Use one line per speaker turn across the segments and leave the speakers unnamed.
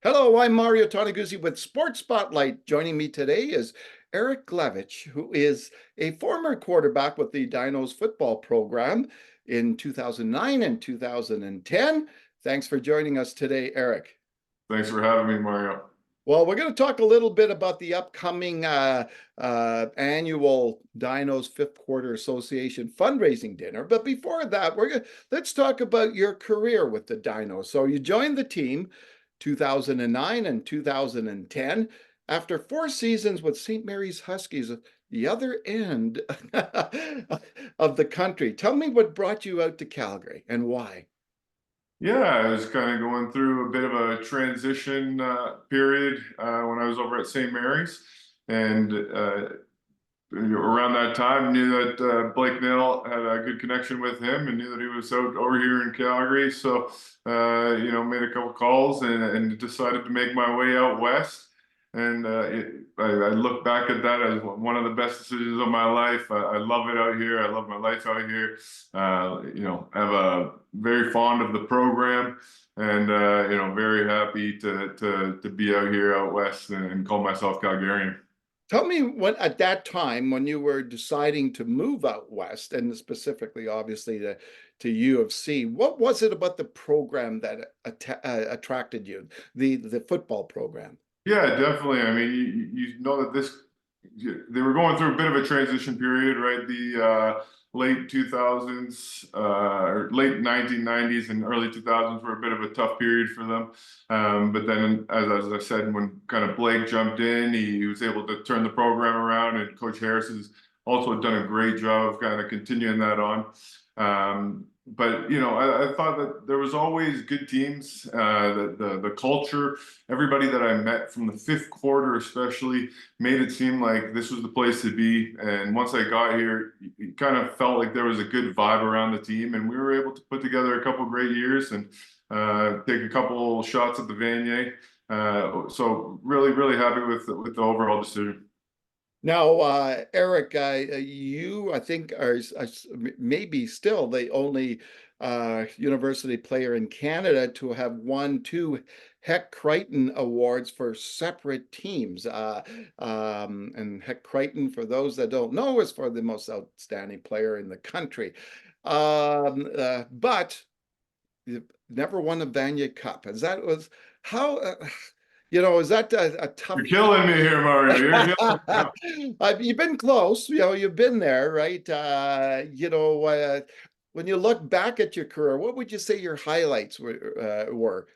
Hello, I'm Mario Toneguzzi with Sports Spotlight. Joining me today is Eric Glavic, who is a former quarterback with the Dinos football program in 2009 and 2010. Thanks for joining us today, Eric.
Thanks for having me, Mario.
Well, we're going to talk a little bit about the upcoming annual Dinos Fifth Quarter Association fundraising dinner. But before that, let's talk about your career with the Dinos. So you joined the team 2009 and 2010 after 4 seasons with St. Mary's Huskies at the other end of the country. Tell me what brought you out to Calgary and why.
Yeah, I was kind of going through a bit of a transition period when I was over at St. Mary's, and around that time knew that Blake Nill had a good connection with him, and knew that he was out over here in Calgary. So, made a couple calls and decided to make my way out west. And I look back at that as one of the best decisions of my life. I love it out here. I love my life out here. I'm very fond of the program, and very happy to be out here out west and call myself Calgarian.
Tell me what at that time when you were deciding to move out west, and specifically, obviously, to U of C, what was it about the program that attracted you, the football program?
Yeah, definitely. I mean, you know that they were going through a bit of a transition period, right? The late 2000s, or late 1990s and early 2000s were a bit of a tough period for them. But then, as I said, when kind of Blake jumped in, he was able to turn the program around, and Coach Harris has also done a great job of kind of continuing that on. But I thought that there was always good teams. The culture, everybody that I met from the fifth quarter especially, made it seem like this was the place to be. And once I got here, it kind of felt like there was a good vibe around the team, and we were able to put together a couple great years and take a couple shots at the Vanier. So really, really happy with the overall decision.
Now, Eric, you, I think, are maybe still the only university player in Canada to have won 2 Heck-Crichton Awards for separate teams. And Heck-Crichton, for those that don't know, is for the most outstanding player in the country. But you've never won a Vanier Cup. As that was how. Is that a tough?
You're killing me here, Mario. You're killing me.
You've been close. You've been there, right? When you look back at your career, what would you say your highlights were?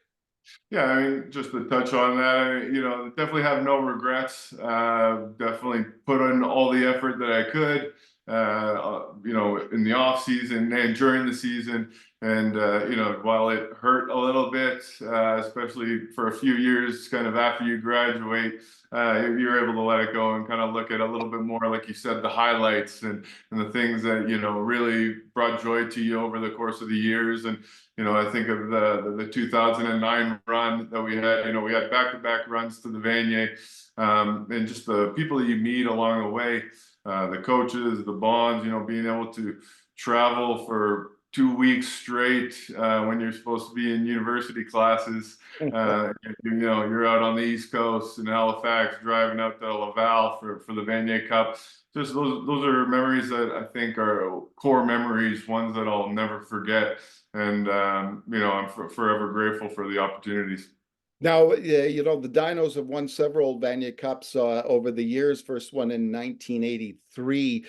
Yeah, I mean, just to touch on that, definitely have no regrets. Definitely put in all the effort that I could, in the off season and during the season. And, while it hurt a little bit, especially for a few years, kind of after you graduate, you're able to let it go and kind of look at a little bit more, like you said, the highlights and the things that, really brought joy to you over the course of the years. And, I think of the 2009 run that we had. We had back-to-back runs to the Vanier, and just the people that you meet along the way, the coaches, the bonds, being able to travel for 2 weeks straight when you're supposed to be in university classes. You're out on the East Coast in Halifax, driving out to Laval for the Vanier Cup. Just those are memories that I think are core memories, ones that I'll never forget. And I'm forever grateful for the opportunities.
Now, the Dinos have won several Vanier Cups over the years. First one in 1983.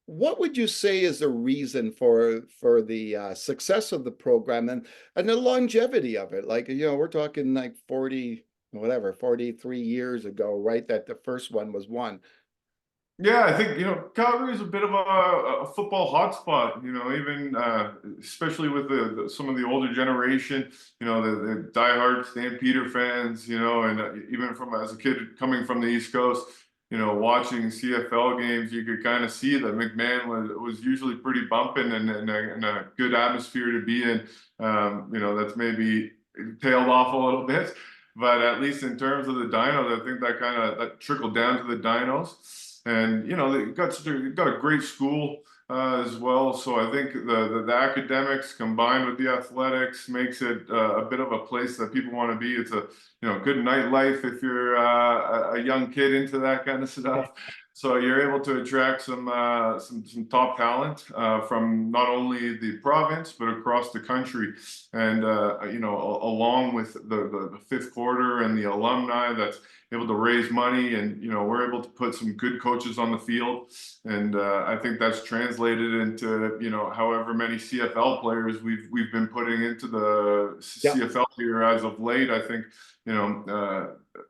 What would you say is the reason for the success of the program and the longevity of it? Like, we're talking like 43 years ago, right? That the first one was won.
Yeah, I think, Calgary is a bit of a football hotspot, even especially with some of the older generation, the diehard Stampeder fans, and even as a kid coming from the East Coast, watching CFL games, you could kind of see that McMahon was usually pretty bumping and a good atmosphere to be in. That's maybe tailed off a little bit, but at least in terms of the Dinos, I think that trickled down to the Dinos. And they got a great school. as well. So I think the academics combined with the athletics makes it a bit of a place that people want to be. It's a good nightlife if you're a young kid into that kind of stuff. So you're able to attract some top talent from not only the province but across the country, and along with the fifth quarter and the alumni that's able to raise money, and we're able to put some good coaches on the field, and I think that's translated into however many CFL players we've been putting into the
Yeah.
CFL here as of late. I think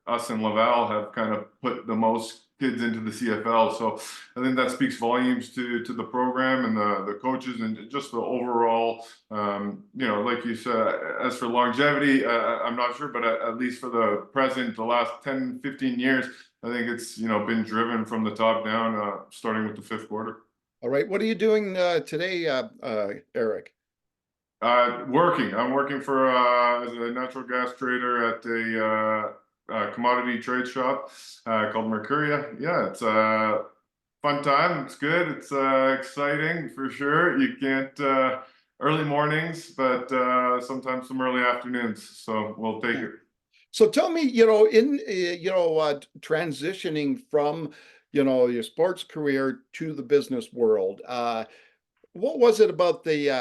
us and Laval have kind of put the most kids into the CFL. So I think that speaks volumes to the program and the coaches and just the overall, like you said, as for longevity, I'm not sure, but at least for the present, the last 10, 15 years, I think it's, been driven from the top down, starting with the fifth quarter.
All right. What are you doing today, Eric?
Working. I'm working for as a natural gas trader at a commodity trade shop called Mercuria. Yeah, it's a fun time. It's good. It's exciting for sure. You can't early mornings, but sometimes some early afternoons. So we'll take it.
So tell me, in transitioning from your sports career to the business world, what was it about the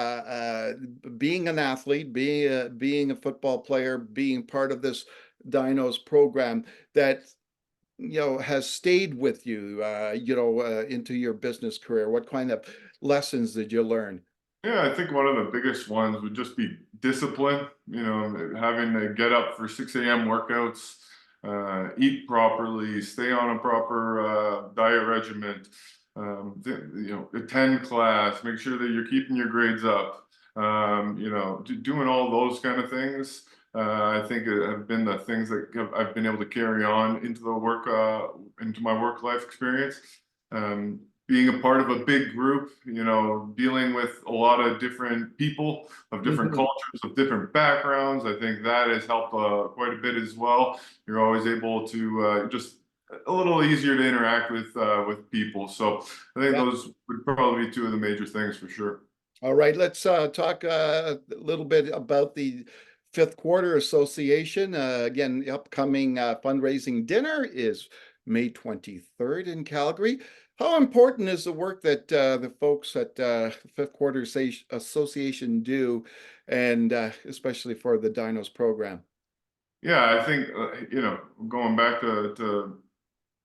being an athlete, being a football player, being part of this Dinos program that has stayed with you, into your business career? What kind of lessons did you learn?
Yeah, I think one of the biggest ones would just be discipline, having to get up for 6 a.m. workouts, eat properly, stay on a proper diet regimen, attend class, make sure that you're keeping your grades up, doing all those kind of things. I think have been the things that I've been able to carry on into into my work life experience. Being a part of a big group, dealing with a lot of different people of different
Mhm.
cultures, of different backgrounds. I think that has helped quite a bit as well. You're always able to just a little easier to interact with people. So I think
Yeah.
those would probably be two of the major things for sure.
All right, let's talk a little bit about the Fifth Quarter Association. Again, the upcoming fundraising dinner is May 23rd in Calgary. How important is the work that the folks at Fifth Quarter Association do, and especially for the Dinos program?
Yeah, I think going back to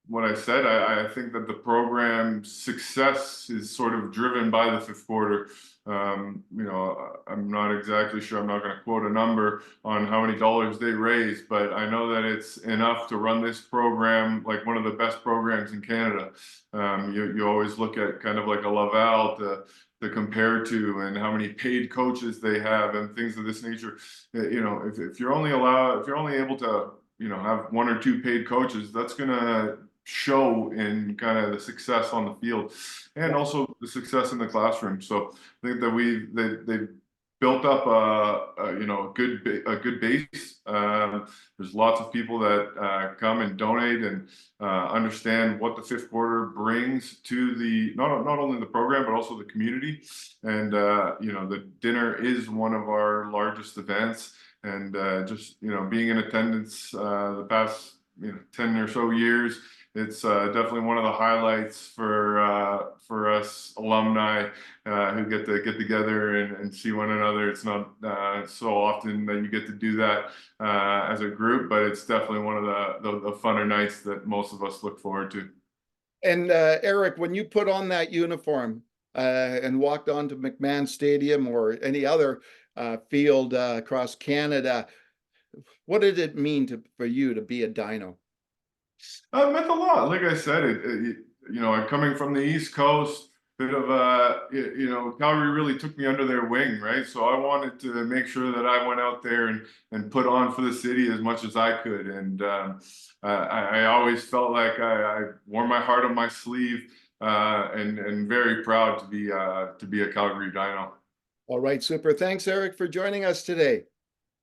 what I said, I think that the program's success is sort of driven by the fifth quarter. I'm not exactly sure. I'm not going to quote a number on how many dollars they raise, but I know that it's enough to run this program like one of the best programs in Canada. You always look at kind of like a Laval to compare to, and how many paid coaches they have and things of this nature. If you're only able to have one or two paid coaches, that's gonna show in kind of the success on the field and also the success in the classroom. So I think that they've built up a good base. There's lots of people that come and donate and understand what the fifth quarter brings to the not only the program but also the community. And the dinner is one of our largest events, and just being in attendance the past 10 or so years, it's definitely one of the highlights for us alumni who get to get together and see one another. It's not so often that you get to do that as a group, but it's definitely one of the funner nights that most of us look forward to.
And Eric, when you put on that uniform and walked onto McMahon Stadium or any other field across Canada, what did it mean for you to be a Dino?
It meant a lot. Like I said, coming from the East Coast, bit of Calgary really took me under their wing, right? So I wanted to make sure that I went out there and put on for the city as much as I could. And I always felt like I wore my heart on my sleeve, and very proud to be a Calgary Dino.
All right, super. Thanks, Eric, for joining us today.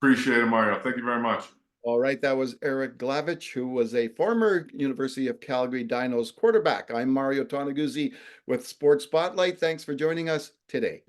Appreciate it, Mario. Thank you very much.
All right, that was Eric Glavic, who was a former University of Calgary Dinos quarterback. I'm Mario Toneguzzi with Sports Spotlight. Thanks for joining us today.